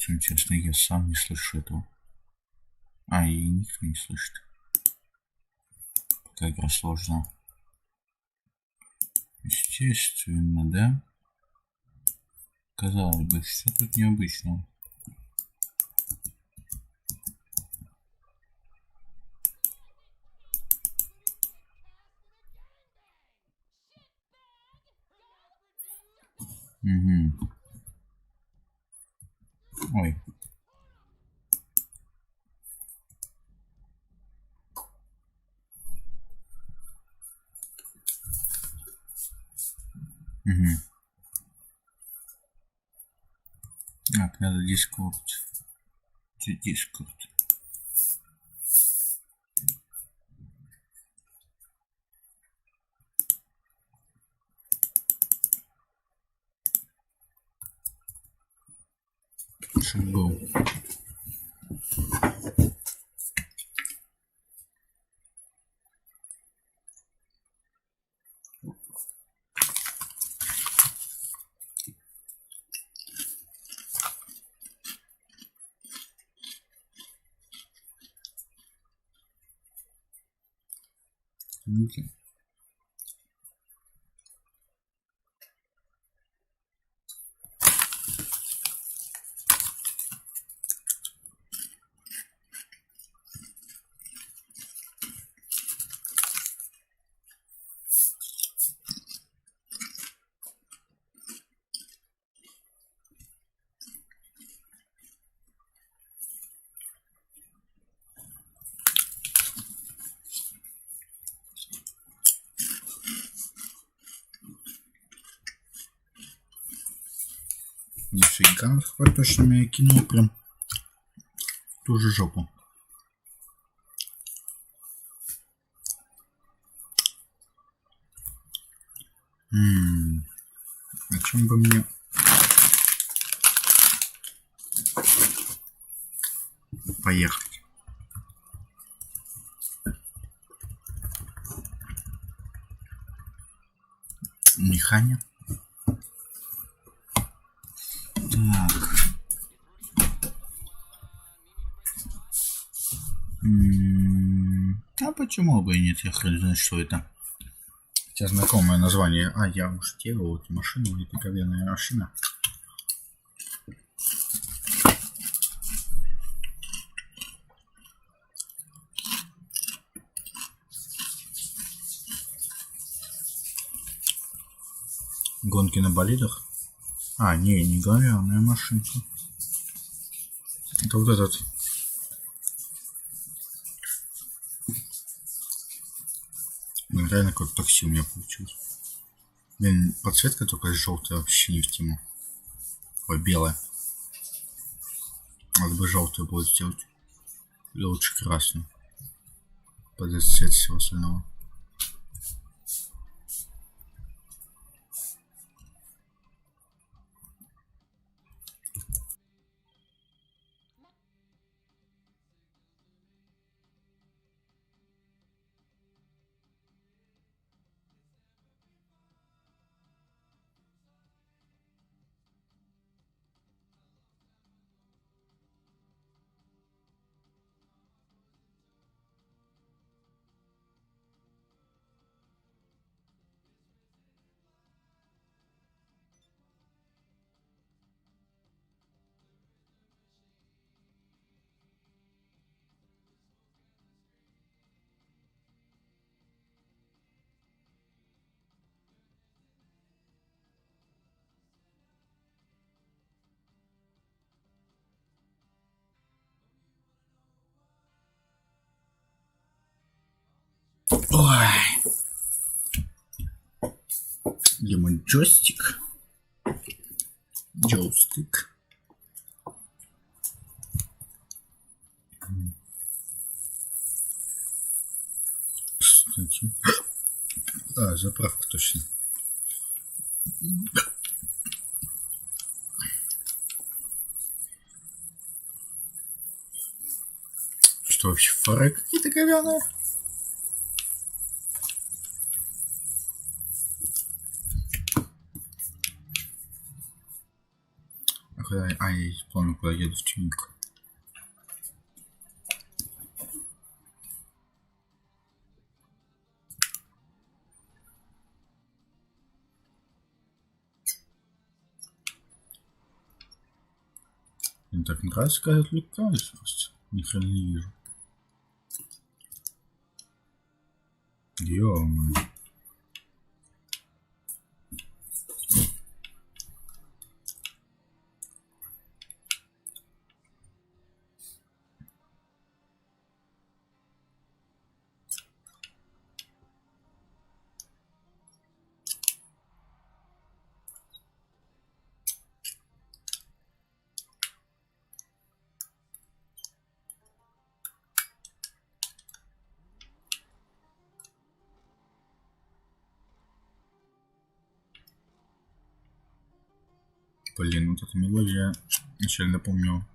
Что интересно, я сам не слышу этого. И никто не слышит. Пока игра сложная. Естественно, да? Казалось бы, что тут необычного? Угу. Ой. Угу. Так, надо Дискорд. Дискорд. Шагов. Okay. Нифига, хватит точно меня кинул прям в ту же жопу. О чем бы мне поехать? Механик. Так. А почему бы и нет? Я хрен знает, что это. Хотя знакомое название. Я уж делал эту машину, это говяная машина. Гонки на болидах? Не говяная машинка. Это вот этот. Реально какое-то такси у меня получилось. Блин, подсветка только желтая, вообще не в тему. Ой, белая. Надо бы желтую будет сделать. Или лучше красную. Под этот цвет всего остального. Ой. Где мой джойстик? Джойстик. Кстати. Заправка точно. Что вообще, фары какие-то говяные? А, я помню, куда еду в тюнинг. Мне так нравится, когда отвлекаюсь просто. Ни хрена не вижу. Ё-моё. Блин, вот эта мелодия еще напомню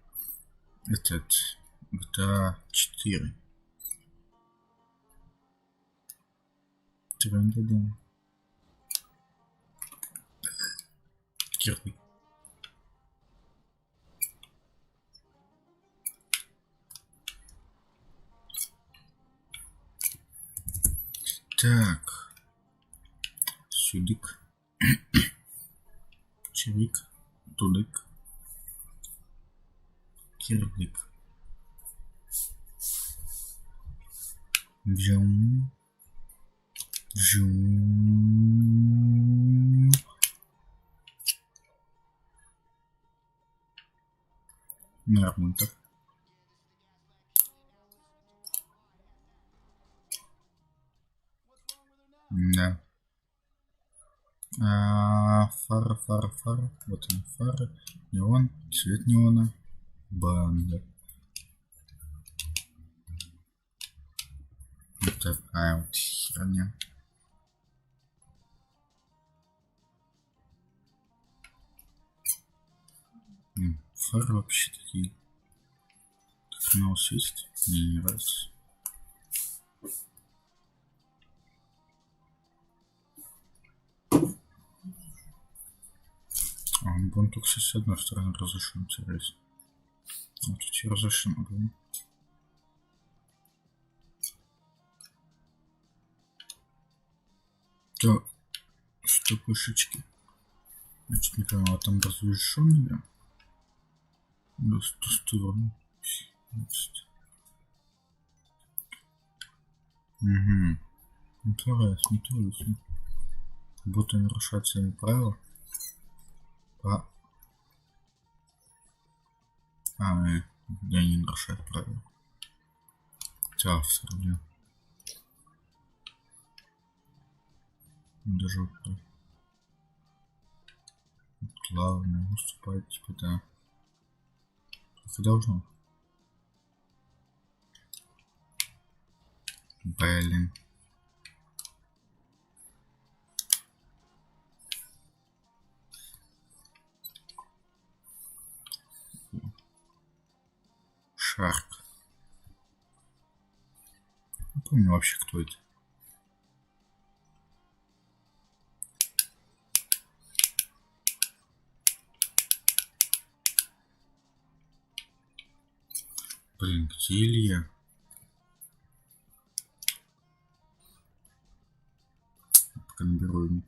этот GTA 4. Трендадон. Кирпич. Так. Сюдик. Чирик. Тудык. Кирдик. Джум. Джум. Нормально так. Да. Фара. Вот он, фара. Неон. Цвет неона. Банда. Вот такая вот херня. Фары вообще такие. Так мало светит. Мне не нравится. Он только с одной стороны разрешен, интересно. Вот тут разрешен, блин. То, что пушечки. Значит, не понимаю, там разрешен, да, с ту сторону. Угу. Интересно. Будто нарушать свои правила. Я не нарушаю правила. Автор, блин. Даже вот главное уступать, типа, да. Это должно. Блин. Шарк. Не помню вообще, кто это. Блин, где Илья? Пока наберу ему.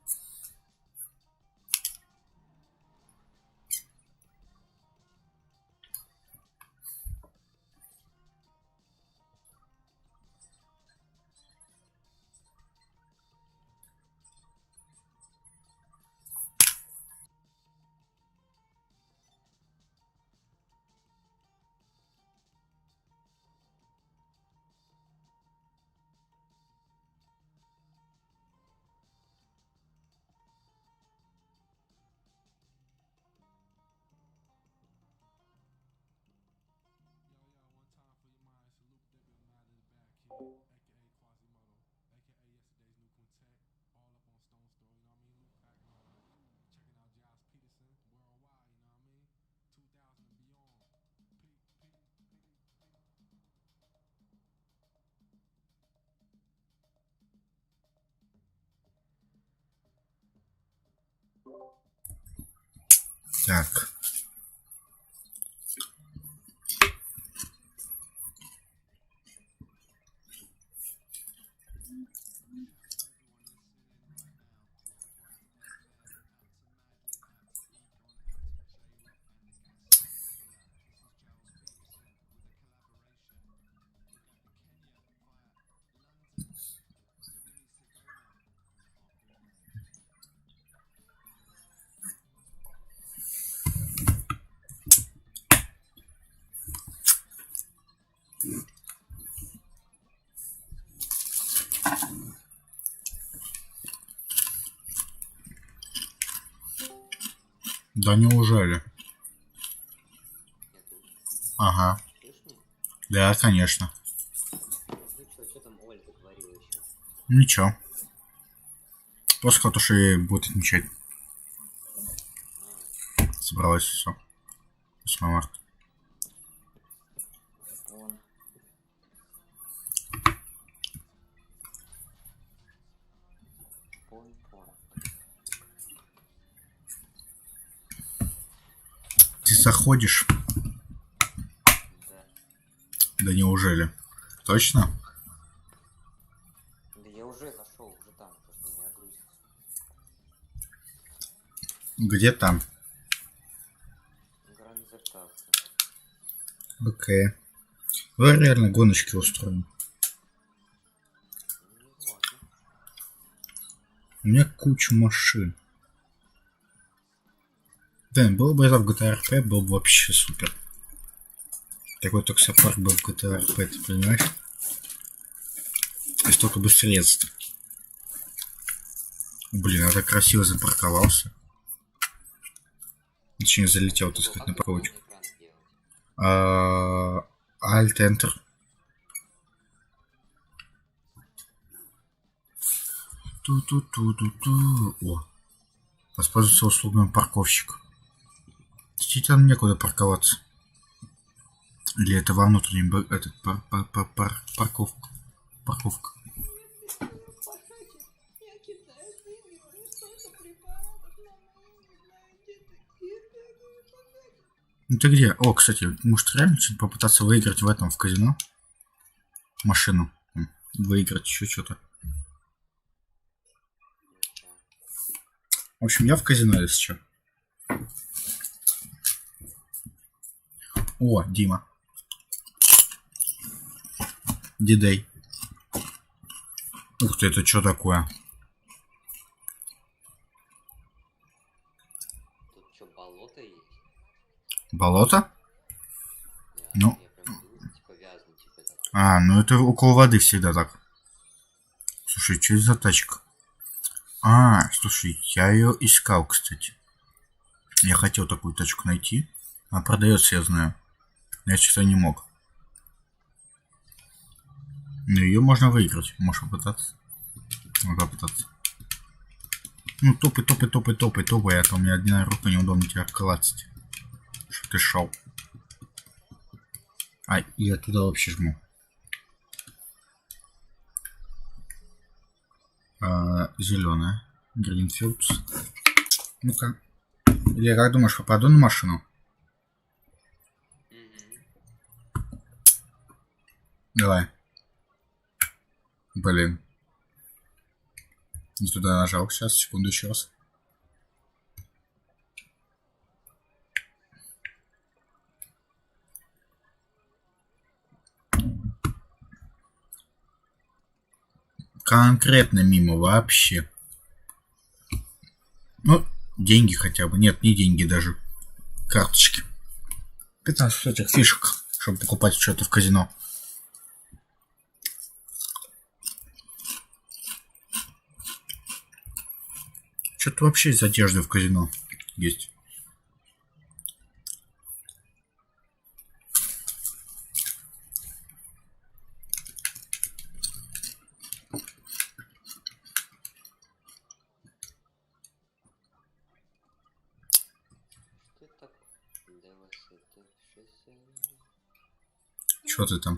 Так. Да неужели? Я тут. Ага. Слышь меня? Да, конечно. Ну что там Оль творила еще? Ничего. Просто Катуши будет отмечать. Собралась все. 8 марта. Он. Пон-пон. Ты заходишь? Да. Да неужели? Точно? Да я уже зашел, уже там, просто у меня грузится. Где там? Гранзертация. Окей. Давай реально гоночки устроим. Ну, ладно. У меня куча машин. Блин, было бы это в GTA RP, было бы вообще супер. Такой таксопарк был в GTA RP, ты понимаешь? И столько бы средств. Блин, я так красиво запарковался. Точнее, залетел, так сказать, на парковочку. Alt Enter. Ту-ту-ту-ту-ту. О. Воспользоваться услугами парковщика. Действительно некуда парковаться. Или это во внутреннем этот парковка. Парковка. Ну ты где? О, кстати, может реально что-то попытаться выиграть в этом, в казино? Машину. Выиграть еще что-то. В общем, я в казино, если что. О, Дима. Дидей. Ух ты, это что такое? Тут что, болото есть? Болото? Да, Ну. я прям иду, типа вязнуть, типа так. А, ну это около воды всегда так. Слушай, что это за тачка? А, слушай, я ее искал, кстати. Я хотел такую тачку найти. Она продается, я знаю. Но я что-то не мог. Но ее можно выиграть. Можешь попытаться. Могу попытаться. Ну, топай, а то у меня одна рука неудобно тебя клацать. Чтоб ты шел. А, я туда вообще жму. Зеленая. Гринфилдс. Ну-ка. Или как думаешь, попаду на машину? Давай. Блин. Не туда нажал. Сейчас, секунду, еще раз. Конкретно мимо вообще. Ну, деньги хотя бы. Нет, не деньги даже. Карточки. 15 этих фишек, чтобы покупать что-то в казино. Что-то вообще из одежды в казино есть. Что это такое? Что ты там?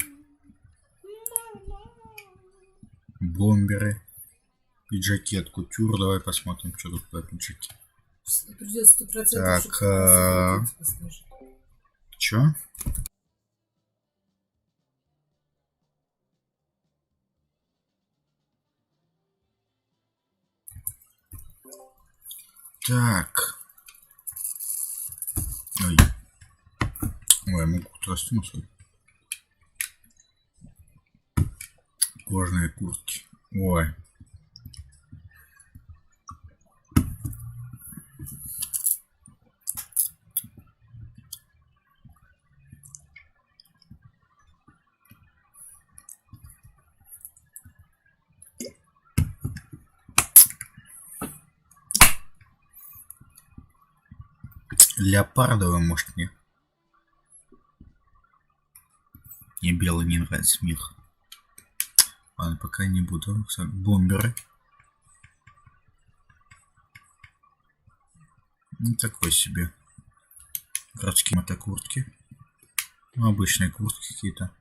Бомберы. Пиджаки от кутюр. Давай посмотрим, что тут по пиджаки. Придется 100%. Так, чё? Так. Ой. Ой, я могу костюм свой. Кожаные куртки. Ой. Леопардовый, может, мне. Мне белый не нравится мир. Ладно, пока не буду. Бомберы. Ну, такой себе. Городские мотокуртки. Ну, обычные куртки какие-то.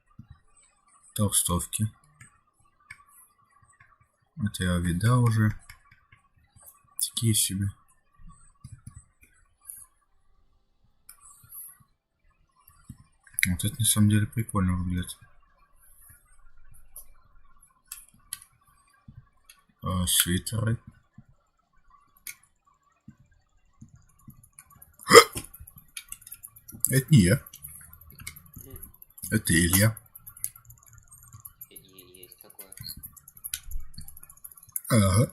Толстовки. Это я видал уже. Такие себе. Вот это на самом деле прикольно выглядит. Свитеры. Это не я. Это Илья. Есть такое. Ага.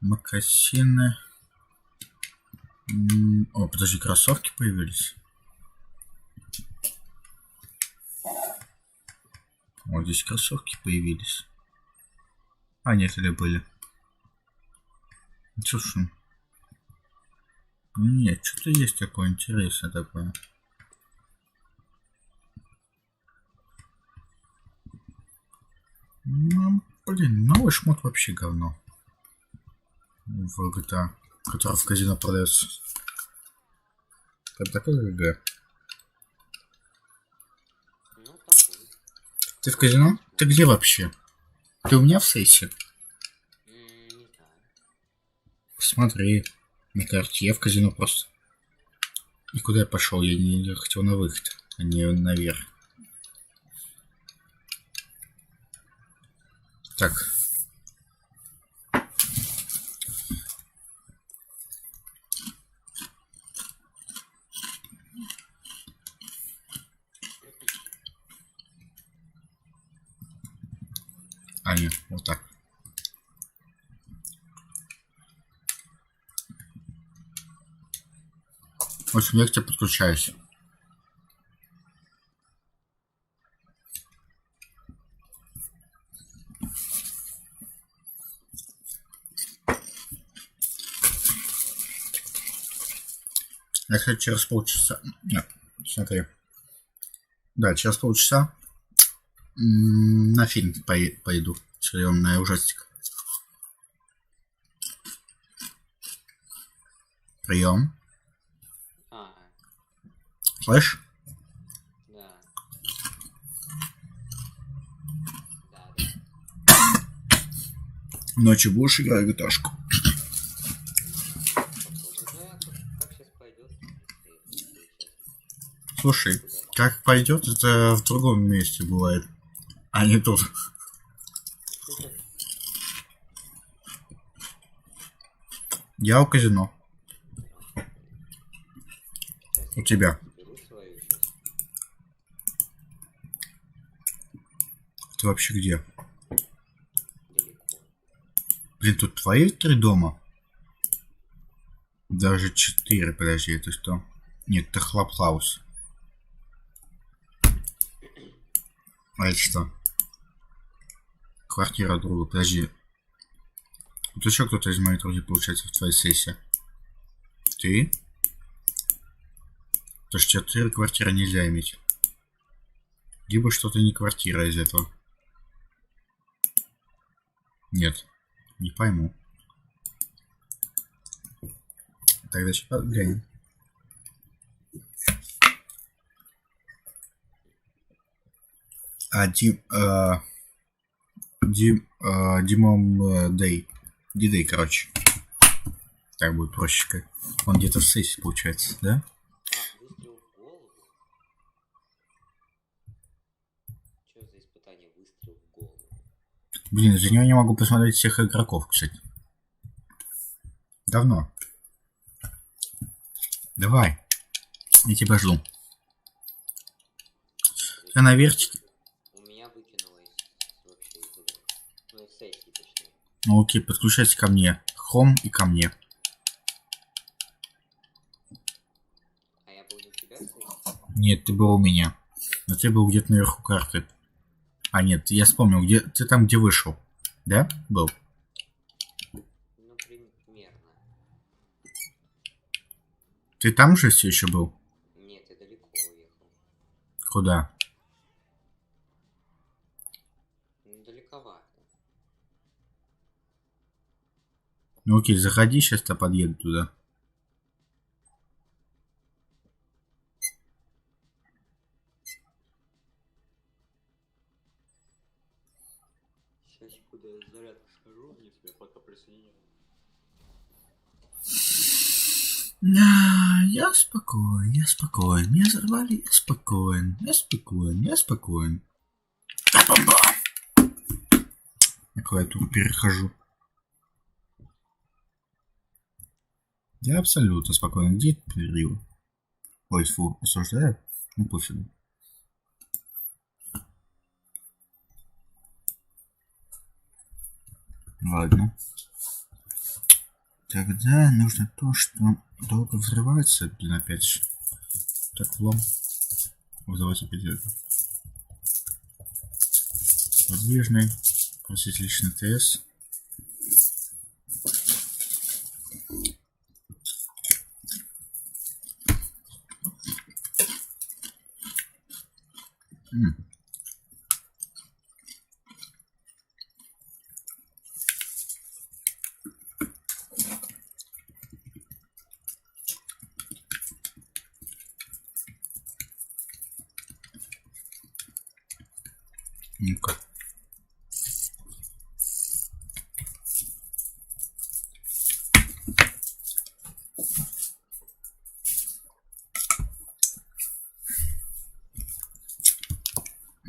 Мокасины. О, подожди, кроссовки появились. Вот здесь кроссовки появились. А, нет, или были. Слушай. Нет, что-то есть такое интересное такое. Ну, блин, новый шмот вообще говно. В GTA, который в казино продается. Это такой ГГ. Ну, такой. Ты в казино? Ты где вообще? Ты у меня в сейсе? Не знаю. Смотри, на карте. Я в казино просто. И куда я пошел? Я хотел на выход, а не наверх. Так. А, нет, вот так. В общем, я к тебе подключаюсь. Я, кстати, через полчаса... Нет, смотри. Да, через полчаса на фильм пойду. Серьем на ужастик. Прием. Слышь? Да. Ночью будешь играть в гиташку? Как сейчас пойдет? Слушай, как пойдет, это в другом месте бывает, а не тут. Я у казино. У тебя. Ты вообще где? Блин, тут твои 3 дома? Даже 4, подожди, это что? Нет, это Хлапхаус. А это что? Квартира друга, подожди. Тут еще кто-то из моих друзей получается в твоей сессии. Ты? То есть 4 квартиры нельзя иметь. Либо что-то не квартира из этого. Нет, не пойму. Тогда сейчас глянем. Димом Дэй. Дидей, короче. Так будет проще. Он где-то в сессии получается, да? Выстрел в голову? Что за испытание выстрел в голову? Блин, за него не могу посмотреть всех игроков, кстати. Давно. Давай. Я тебя жду. Я на вертике. У меня выкинулось вообще из игры. Ну, из сессии, точнее. Ну окей, подключайся ко мне. Хом и ко мне. А я был не у тебя в сессии? Нет, ты был у меня. Но ты был где-то наверху карты. А, нет, я вспомнил, где ты там, где вышел. Да? Был. Ну, примерно. Ты там же все еще был? Нет, я далеко уехал. Куда? Ну, далековато. Ну окей, заходи, сейчас я подъеду туда. Сейчас, куда я зарядку схожу, я тебя пока присоединю. Я спокоен, я спокоен. Меня взорвали, я спокоен, я спокоен, я спокоен. На клавиатуру перехожу. Я абсолютно спокоен. Где это перерыв? Ой, фу, осуждаю? Ну пофигу. Ладно. Тогда нужно то, что долго взрывается. Блин, опять же. Так, лом. Вот давайте опять это. Подвижный. Просить личный ТС. Ну-ка.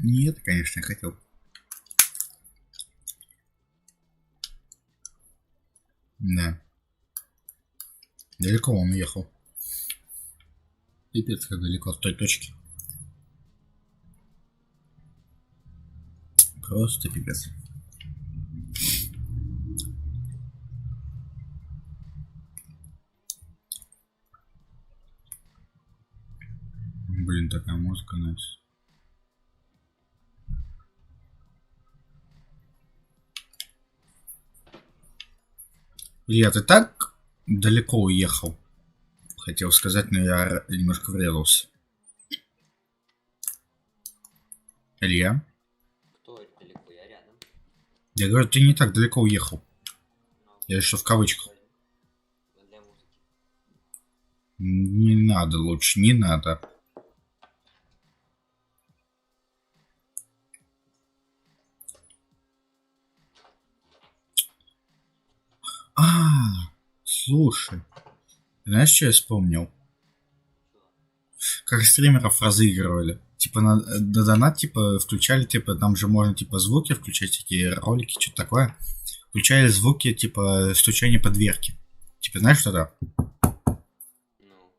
Нет, конечно, я хотел. Да. Далеко он уехал. Пипец, как далеко от той точки. Просто пипец. Блин, такая музыка, нравится. Илья, ты так далеко уехал? Хотел сказать, но я немножко врезался. Илья? Кто это далеко? Я рядом. Я говорю, ты не так далеко уехал. Я еще в кавычках. Для музыки. Не надо лучше, не надо. Слушай. Знаешь, что я вспомнил? Как стримеров разыгрывали. Типа на донат, типа, включали, типа, там же можно, типа, звуки включать, такие ролики, что-то такое. Включали звуки, типа, стучания по дверке. Типа, знаешь, что это? Ну,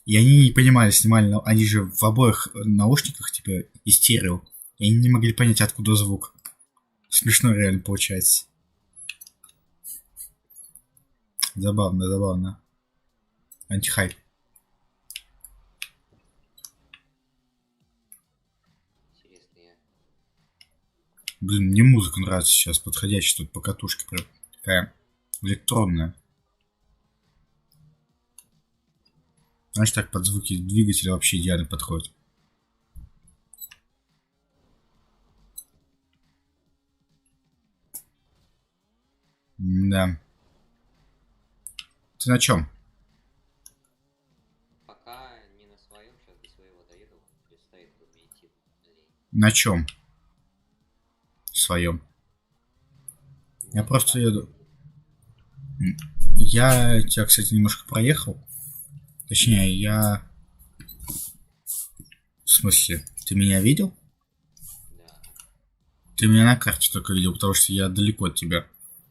И они не понимали, снимали, они же в обоих наушниках, типа, и стерео. И они не могли понять, откуда звук. Смешно реально получается. Забавно, забавно. Антихайп. интересно, я... Блин, мне музыка нравится сейчас, подходящая тут по катушке, прям такая электронная. Знаешь, так под звуки двигателя вообще идеально подходит. Да. Ты на чем? Пока не на своем, сейчас до своего доеду, предстоит тут идти. На чем? Своем. Я просто еду. Я тебя, кстати, немножко проехал. Точнее, я... В смысле, ты меня видел? Да. Ты меня на карте только видел, потому что я далеко от тебя.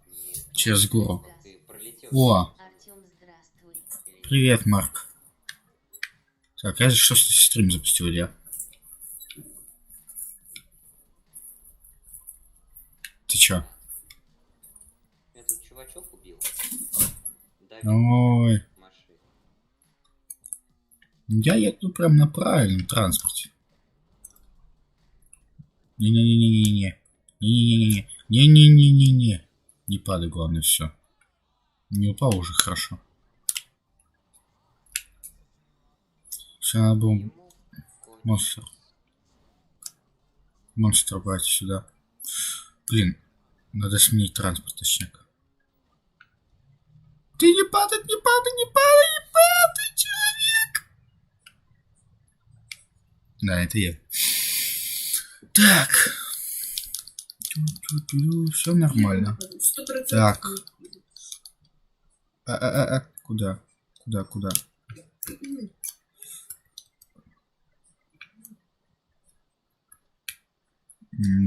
Нет. Через гору. Ты пролетел. О, Артём, здравствуй. привет, Марк. Так, я что стрим запустил, я. Ты чё? Я тут чувачок убил. Давид Ой, машину. я еду прям на правильном транспорте. Не-не-не-не-не-не. Не-не-не-не. Не-не-не-не-не. Не падай, главное, все. Не упал уже хорошо. надо было Ему монстр. Монстр брать сюда. Блин, надо сменить транспорт, точняк. Ты не падай, не падай, не падай, не падай, человек! Да, это я. Так. Все нормально. 100%. Так. Куда? Куда?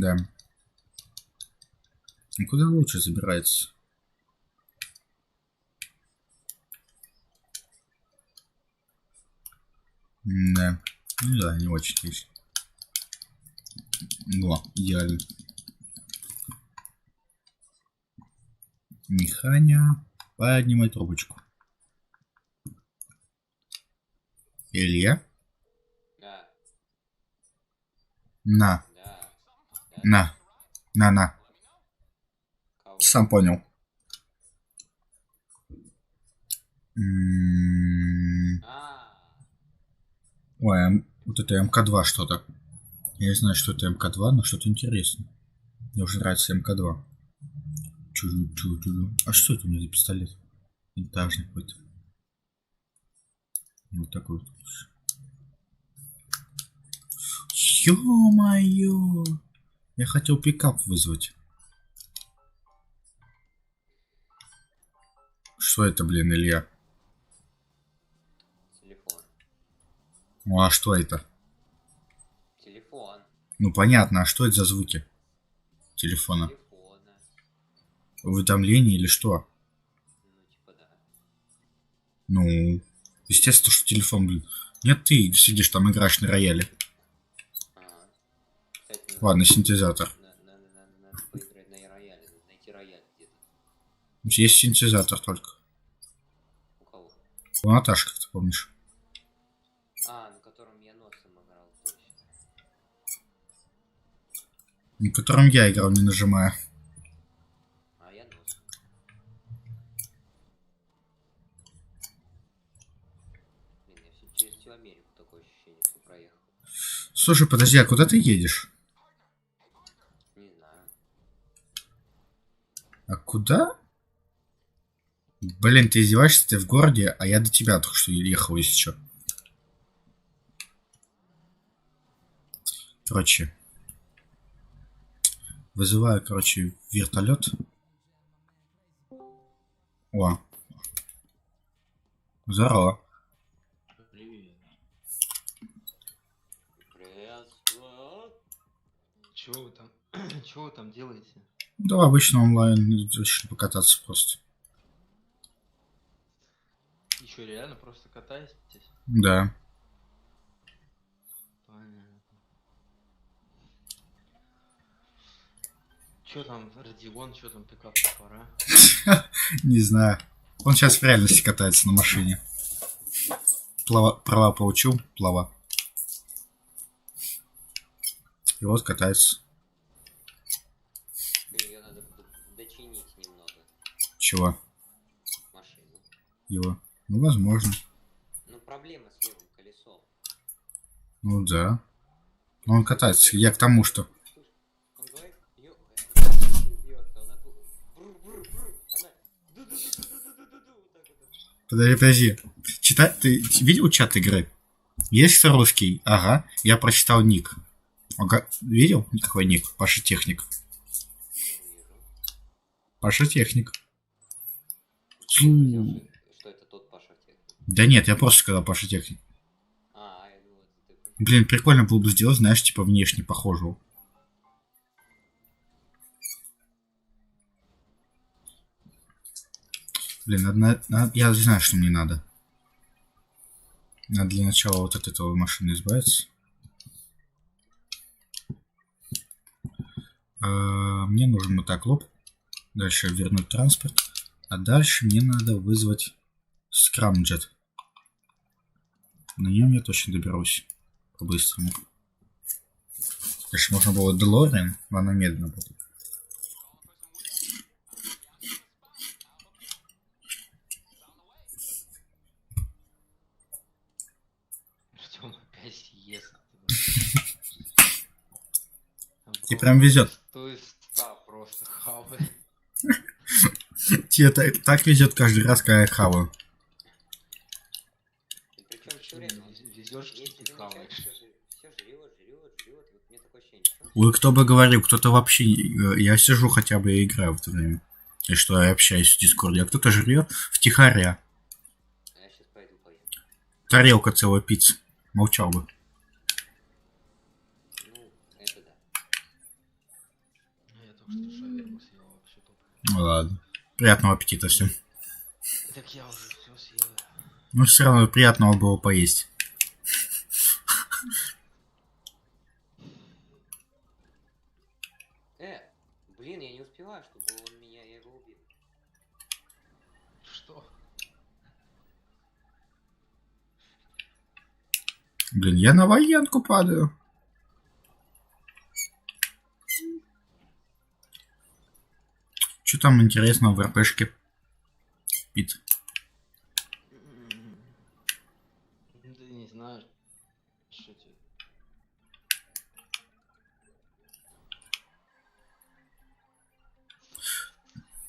Да. Ну, куда лучше забирается? Да. Ну да, не очень есть. Во, идеально. Механя. Поднимай трубочку. Илья? Да, На. да. На. Кого? Сам понял. М, Ой, вот это МК-2 что-то. Я не знаю, что это МК-2, но что-то интересное. Мне уже нравится МК-2. Чу-чу-чу-чу. А что это у меня за пистолет? Винтажный какой-то. Вот такой вот. Ё-моё! Я хотел пикап вызвать. Что это, блин, Илья? Телефон. Ну а что это? Телефон. Ну понятно, а что это за звуки? Телефона. Телефона. Уведомления или что? Ну, типа, да. Ну, естественно, что телефон, блин. Нет, ты сидишь там, играешь на рояле. Ага. Кстати, Ладно, синтезатор. надо поиграть на рояле. Надо найти рояль где-то. Есть синтезатор только. У кого? У Наташи, как ты помнишь. А, на котором я носом играл, точно. На котором я играл, не нажимая. А я носом. Блин, я через всю Америку такое ощущение, что проехал. Слушай, подожди, а куда ты едешь? Не знаю. А куда? Блин, ты издеваешься, ты в городе, а я до тебя только что ехал, если что. Короче. Вызываю, короче, вертолет. О. Здорово. Привет. Приветствую. Чего вы там? Чего вы там делаете? Да, обычно онлайн, решил покататься просто. Еще реально просто катаетесь? Да. Понятно. Че там, Родион, что там, пикап пора? Не знаю. Он сейчас в реальности катается на машине. Права получил, плава. И вот катается. Ее надо дочинить немного. Чего? Машину. Его. Ну, возможно. Ну, проблема с левым колесом. Ну да. Но он катается. Я к тому, что... Слушай, он говорит, она бьется, она бур-бур-бур, она ду-ду-ду-ду-ду-ду-ду, вот так вот. Подожди. Читать, ты видел чат игры? Есть русский? Ага. Я прочитал ник. Ага. Видел? Какой ник? Паша Техник. Не вижу. Паша Техник. Что это тот Паша Техник? Да нет, я просто сказал Паша Техник. А, я думал, это ты. Блин, прикольно было бы сделать, знаешь, типа внешне похожего. Блин, я знаю, что мне надо. Надо для начала вот от этого машины избавиться. Мне нужен мотоклоп. Дальше вернуть транспорт. А дальше мне надо вызвать скрамджет. На нем я точно доберусь. По-быстрому. Дальше можно было Делориан, но она медленно будет. Что Какая сиеста. Тебе прям везет. То есть, да, просто хавает. Тебе так везет каждый раз, когда я хаваю. Причем все время. Везешь, что ты хаваешь. Все жрет. Вот мне такое ощущение. Ой, кто бы говорил, кто-то вообще... Я сижу хотя бы и играю в это время. И что я общаюсь в Дискорде, а кто-то жрет втихаря. А я сейчас пойду поем. Тарелка целая пиццы. Молчал бы. Ну, это да. Я только что шаверму съел вообще топ. Ну ладно. Приятного аппетита всем. Так я уже все съел. Но все равно приятного было поесть. Блин, я не успеваю, чтобы он меня, я его убил. Что? Блин, я на военку падаю. Что там интересного в РПшке? Пит. Ты не знаешь, что тебе.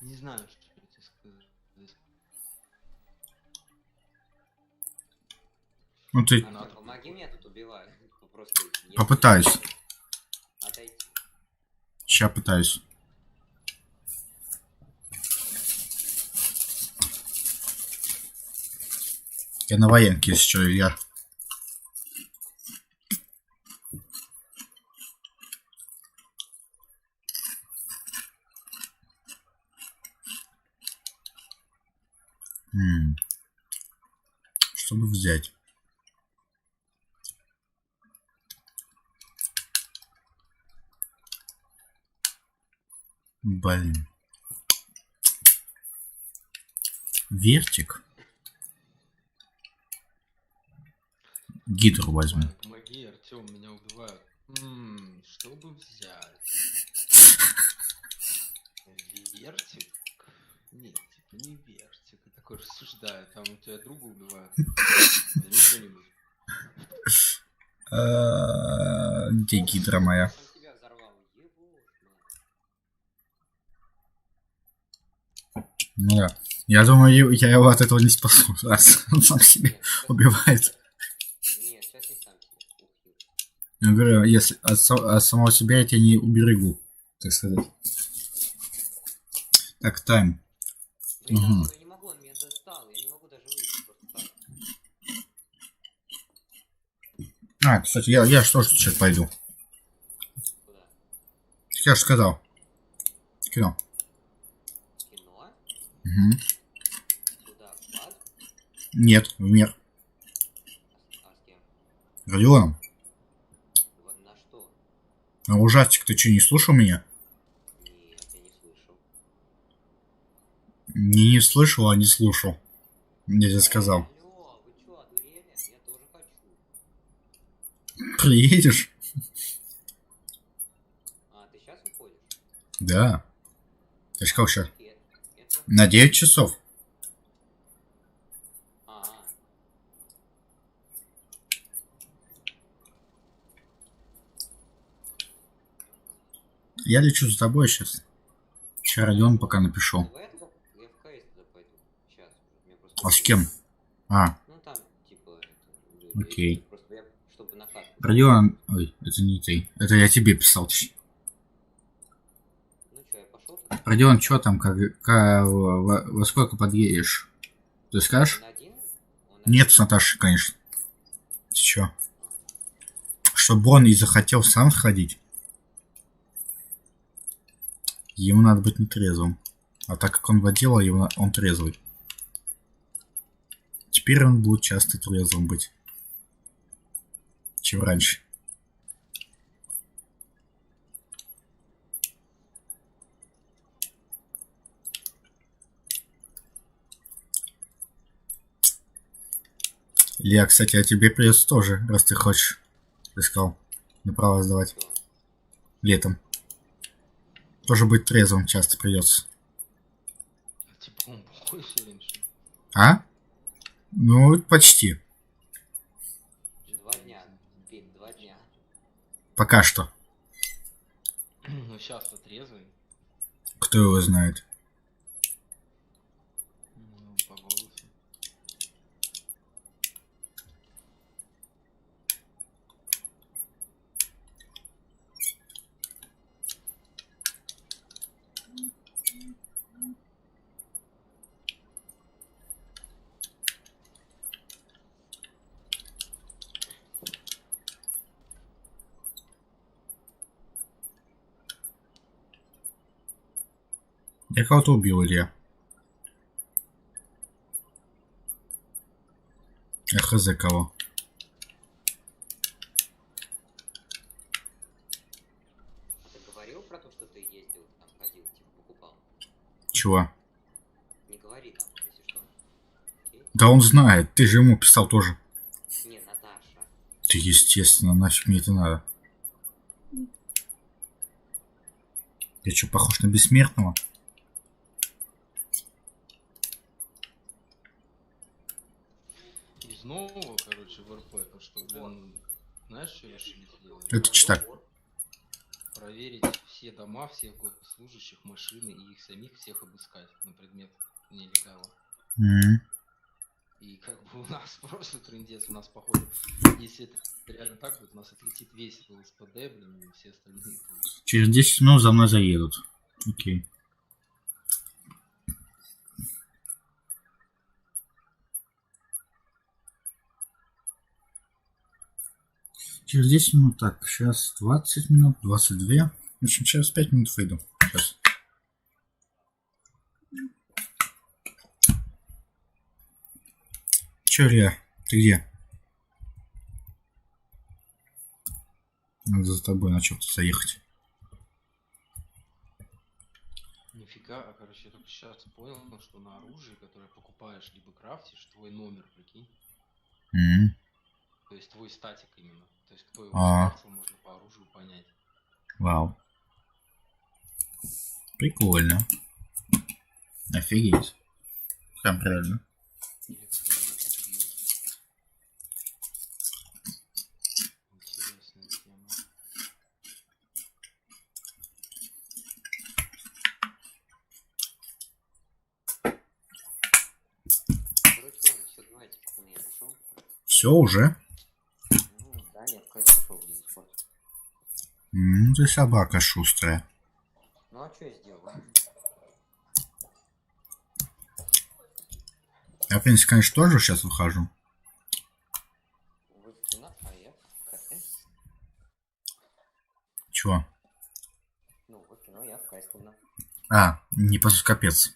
Не знаю, что тебе сказать. Ну ты Антон, помоги мне, тут убиваю. Просто нет. попытаюсь. Отойти. Сейчас пытаюсь. Я на военке, если что, я. Чтобы взять. Блин. Вертик. Гидру возьму. Помоги, Артем, меня убивают. Что бы взять? Вертик? Нет, типа не вертик. Я такой рассуждаю, там у тебя друга убивают. Возьми что-нибудь. Где гидра моя? Сам себя взорвал. Ну да. Я думаю, я его от этого не спасу, раз он сам себе убивает. Нет, сейчас не сам себя. Я говорю, если от самого себя я тебя не уберегу, так сказать. Так, тайм. Блин, Мгм. я не могу, он меня достал. Я не могу даже выйти просто так. Кстати, я что ж сейчас пойду? Куда? Так я же сказал. Кино. Кино? Угу. Куда? В базу? Нет, в мир. А с кем? Родионом. Вот на что? А ужастик, ты что, не слушал меня? Нет, я не слышал. Не слышал, а не слушал. Я тебе сказал. Алло, вы чё, одурели? Я тоже хочу. Приедешь? А, ты сейчас уходишь? Да. Ты же как сейчас? Это... На 9 часов. А, Я лечу за тобой сейчас. Сейчас Родион пока напишу. давай я в КС туда пойду. Сейчас. Мне просто... А с кем? Ну там, типа, это... Окей. Просто я, чтобы на карту. Родион... Ой, это не ты. Это я тебе писал. Ну чё, я пошел туда? Родион, что там, во сколько подъедешь? Ты скажешь? Он один? Он Нет, с Наташей, конечно. Ты чё? Чтобы он и захотел сам сходить. Ему надо быть нетрезвым. А так как он водила, он трезвый. Теперь он будет часто трезвым быть. Чем раньше. Илья, кстати, а тебе придется тоже, раз ты хочешь. Ты сказал, на право сдавать. Что? Летом. Тоже быть трезвым часто придется. Типа он плохой все время, что ли? А? Ну, почти. 2 дня. Пока что. Ну, сейчас-то трезвый. Кто его знает? Ну, по голосу. Я кого-то убил, Илья. Я хз кого. А ты говорил про то, что ты ездил, там ходил, типа покупал? Чего? Не говори там, если что. Окей? Да он знает, ты же ему писал тоже. Не, Наташа. Ты, естественно, нафиг мне это надо. Я что, похож на бессмертного? Из нового, короче, в РП, то что, блин, знаешь, что решили сделать? Это че так? Проверить все дома, всех госслужащих, машины и их самих всех обыскать на предмет нелегала. М. И как бы у нас просто трындец, у нас походу, если это реально так будет, у нас отлетит весь ЛСПД, блин, и все остальные тоже. Через 10 минут за мной заедут. Окей. Через 10 минут, так, сейчас 20 минут, 22. В общем, через 5 минут выйду. Сейчас. Че, Илья, ты где? Надо за тобой на чем-то заехать. Нифига, короче, я только сейчас понял, что на оружие, которое покупаешь либо крафтишь, твой номер, прикинь. М. То есть твой статик именно. То есть кто его А. скрафтил, можно по оружию понять. Вау. Прикольно. Офигеть. Прям реально. Или кто его купил. Интересная тема. Короче, ладно, все, давайте, пацаны, я пошел. Все уже. Ну, да, я в кайф пошел в Дискорд. Ты собака шустрая. Ну, а что я сделал? Я, в принципе, конечно, тоже сейчас выхожу. Вы в кино, а я в КТ. Чего? Ну, вы в кино, я в кайф. А, не капец.